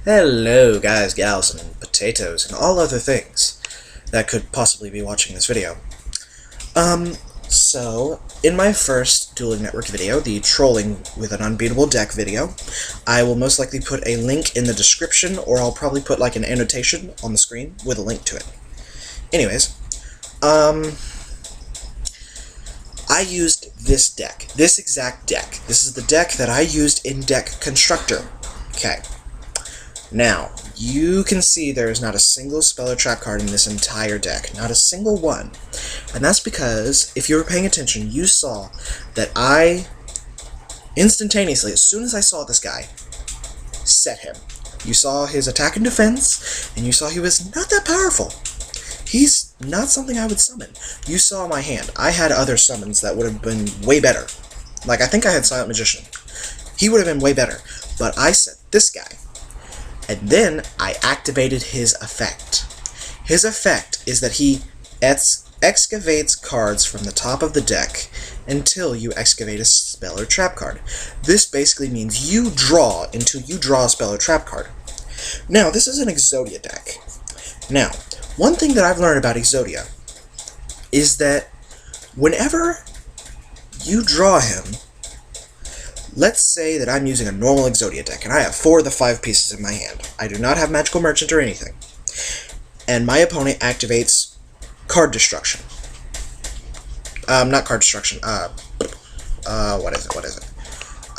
Hello guys, gals, and potatoes, and all other things that could possibly be watching this video. So, in my first Dueling Network video, the Trolling with an Unbeatable deck video, I will most likely put a link in the description, or I'll probably put like an annotation on the screen with a link to it. Anyways, I used this deck, this exact deck. This is the deck that I used in Deck Constructor. Okay. Now, you can see there is not a single spell or trap card in this entire deck. Not a single one. And that's because, if you were paying attention, you saw that I, instantaneously, as soon as I saw this guy, set him. You saw his attack and defense, and you saw he was not that powerful. He's not something I would summon. You saw my hand. I had other summons that would have been way better. Like, I think I had Silent Magician. He would have been way better. But I set this guy. And then I activated his effect. His effect is that he excavates cards from the top of the deck until you excavate a spell or trap card. This basically means you draw until you draw a spell or trap card. Now, this is an Exodia deck. Now, one thing that I've learned about Exodia is that whenever you draw him, let's say that I'm using a normal Exodia deck, and I have 4 of the 5 pieces in my hand. I do not have Magical Merchant or anything. And my opponent activates card destruction. Not card destruction, what is it?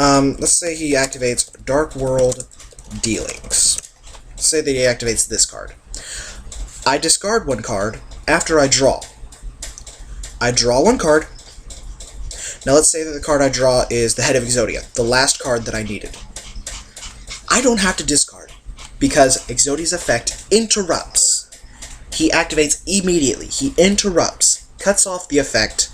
Let's say he activates Dark World Dealings. Let's say that he activates this card. I discard 1 card after I draw. I draw 1 card. Now let's say that the card I draw is the Head of Exodia, the last card that I needed. I don't have to discard, because Exodia's effect interrupts. He activates immediately. He interrupts, cuts off the effect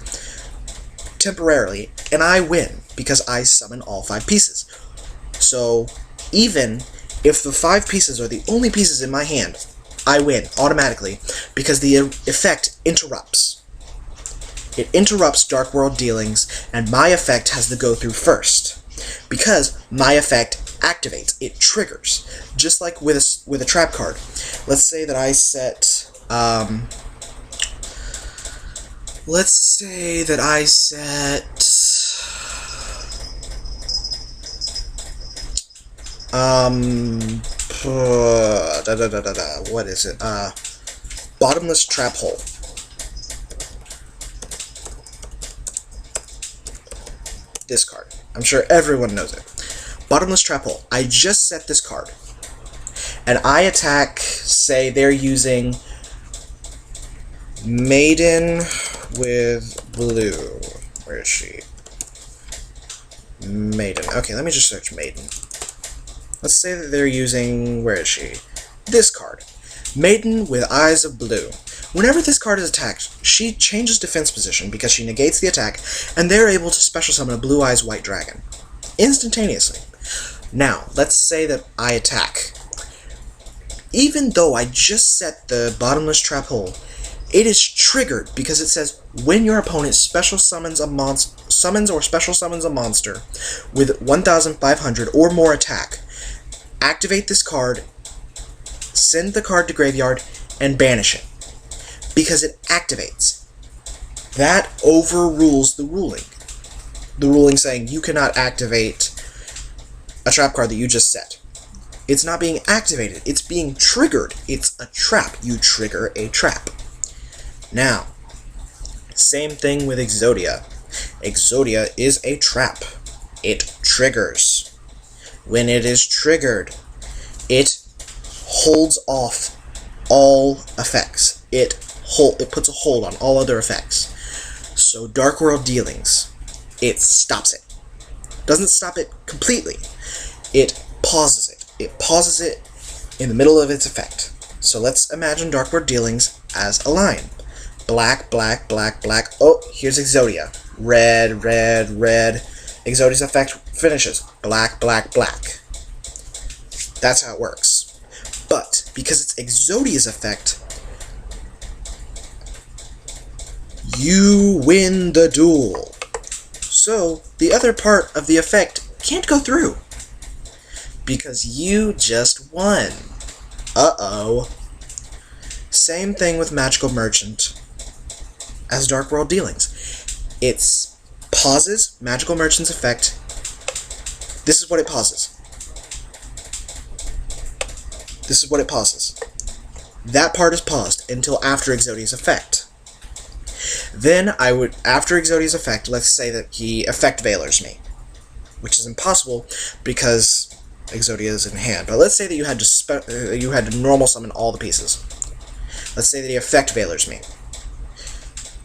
temporarily, and I win, because I summon all 5 pieces. So, even if the 5 pieces are the only pieces in my hand, I win automatically, because the effect interrupts. It interrupts Dark World Dealings, and my effect has to go through first. Because my effect activates, it triggers. Just like with a trap card. Let's say that I set, what is it? Bottomless Trap Hole. This card. I'm sure everyone knows it. Bottomless Trap Hole. I just set this card. And I attack, say they're using Maiden with blue. Where is she? Maiden. Okay, let me just search Maiden. Let's say that they're using, where is she? This card. Maiden with eyes of blue. Whenever this card is attacked, she changes defense position because she negates the attack, and they're able to special summon a Blue Eyes White Dragon. Instantaneously. Now, let's say that I attack. Even though I just set the Bottomless Trap Hole, it is triggered because it says when your opponent special summons or special summons a monster with 1,500 or more attack, activate this card, send the card to graveyard, and banish it. Because it activates. That overrules the ruling. The ruling saying you cannot activate a trap card that you just set. It's not being activated, it's being triggered. It's a trap. You trigger a trap. Now, same thing with Exodia. Exodia is a trap. It triggers. When it is triggered, it holds off all effects. It puts a hold on all other effects. So Dark World Dealings, it stops it. Doesn't stop it completely. It pauses it. It pauses it in the middle of its effect. So let's imagine Dark World Dealings as a line. Black, black, black, black. Oh, here's Exodia. Red, red, red. Exodia's effect finishes. Black, black, black. That's how it works. But because it's Exodia's effect, you win the duel. So, the other part of the effect can't go through. because you just won. Uh-oh. Same thing with Magical Merchant as Dark World Dealings. It's pauses Magical Merchant's effect. This is what it pauses. This is what it pauses. That part is paused until after Exodia's effect. Then I would, after Exodia's effect, let's say that he effect Veilers me, which is impossible because Exodia is in hand. But let's say that you had to normal summon all the pieces. Let's say that he effect Veilers me.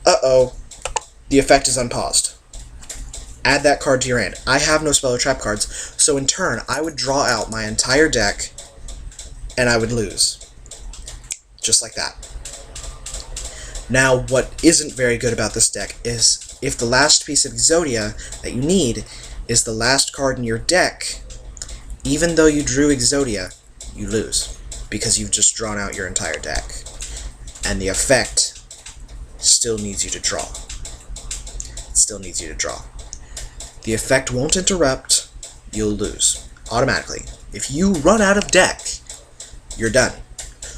Uh-oh, the effect is unpaused. Add that card to your hand. I have no spell or trap cards, so in turn, I would draw out my entire deck, and I would lose. Just like that. Now, what isn't very good about this deck is if the last piece of Exodia that you need is the last card in your deck, even though you drew Exodia, you lose, because you've just drawn out your entire deck. And the effect still needs you to draw. It still needs you to draw. The effect won't interrupt, you'll lose. Automatically. If you run out of deck, you're done.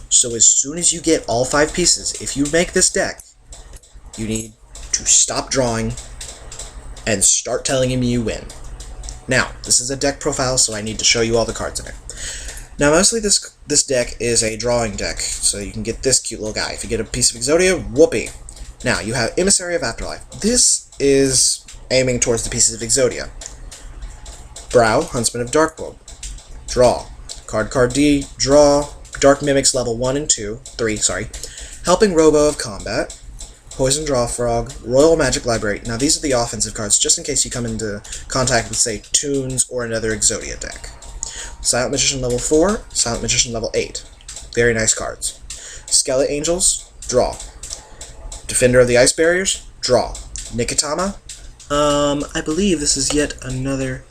So as soon as you get all 5 pieces, if you make this deck, you need to stop drawing and start telling him you win. Now, this is a deck profile, so I need to show you all the cards in it. Now, mostly this deck is a drawing deck, so you can get this cute little guy. If you get a piece of Exodia, whoopee. Now, you have Emissary of Afterlife. This is aiming towards the pieces of Exodia. Brow, Huntsman of Darkworld. Draw. Card D, draw. Dark Mimics level 1 and 3, Helping Robo of Combat, Poison Draw Frog, Royal Magic Library. Now these are the offensive cards, just in case you come into contact with, say, Toons or another Exodia deck. Silent Magician level 4, Silent Magician level 8. Very nice cards. Skeleton Angels, draw. Defender of the Ice Barriers, draw. Nikitama, I believe this is yet another...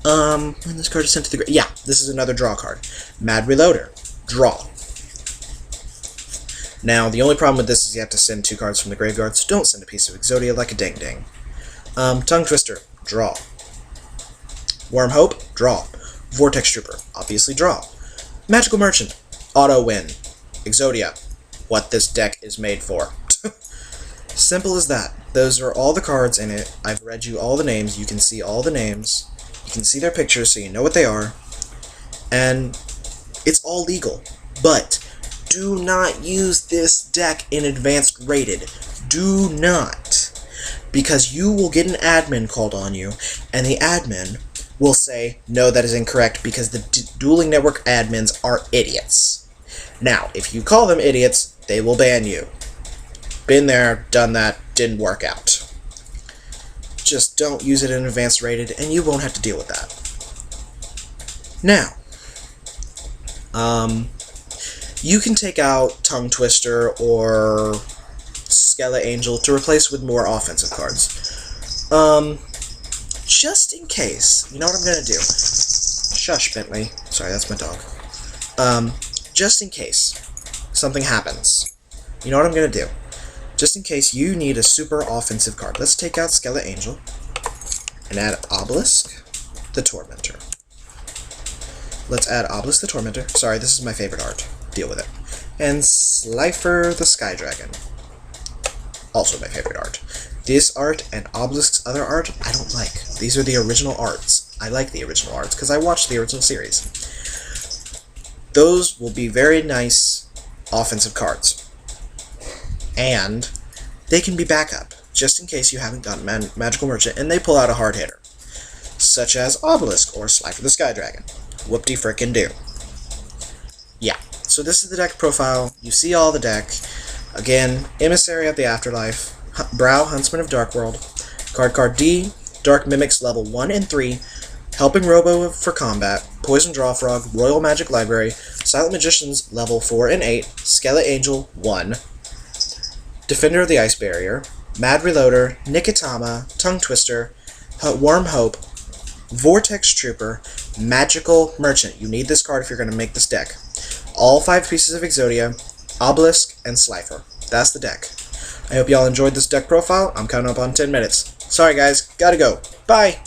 when this card is sent to the grave. Yeah, this is another draw card. Mad Reloader. Draw. Now, the only problem with this is you have to send 2 cards from the graveyard, so don't send a piece of Exodia like a ding-ding. Tongue Twister. Draw. Worm Hope. Draw. Vortex Trooper. Obviously draw. Magical Merchant. Auto-win. Exodia. What this deck is made for. Simple as that. Those are all the cards in it. I've read you all the names. You can see all the names. You can see their pictures so you know what they are, and it's all legal. But do not use this deck in advanced rated. Do not. Because you will get an admin called on you, and the admin will say, no, that is incorrect, because the Dueling Network admins are idiots. Now, if you call them idiots, they will ban you. Been there, done that, didn't work out. Just don't use it in advanced rated, and you won't have to deal with that. Now, you can take out Tongue Twister or Skeleton Angel to replace with more offensive cards. Just in case, you know what I'm gonna do? Shush, Bentley. Sorry, that's my dog. Just in case something happens, you know what I'm gonna do? Just in case you need a super offensive card. Let's take out Skeleton Angel and add Obelisk the Tormentor. Let's add Obelisk the Tormentor. Sorry, this is my favorite art. Deal with it. And Slifer the Sky Dragon. Also my favorite art. This art and Obelisk's other art, I don't like. These are the original arts. I like the original arts because I watched the original series. Those will be very nice offensive cards. And they can be backup, just in case you haven't gotten Magical Merchant and they pull out a hard hitter, such as Obelisk or Slifer the Sky Dragon. Whoop-de-frickin-do. Yeah, so this is the deck profile. You see all the deck. Again, Emissary of the Afterlife, Brow, Huntsman of Darkworld, Card D, Dark Mimics level 1 and 3, Helping Robo for Combat, Poison Draw Frog, Royal Magic Library, Silent Magicians level 4 and 8, Skeleton Angel 1, Defender of the Ice Barrier, Mad Reloader, Nikitama, Tongue Twister, Worm Hope, Vortex Trooper, Magical Merchant. You need this card if you're going to make this deck. All 5 pieces of Exodia, Obelisk, and Slifer. That's the deck. I hope y'all enjoyed this deck profile. I'm counting up on 10 minutes. Sorry guys, gotta go. Bye!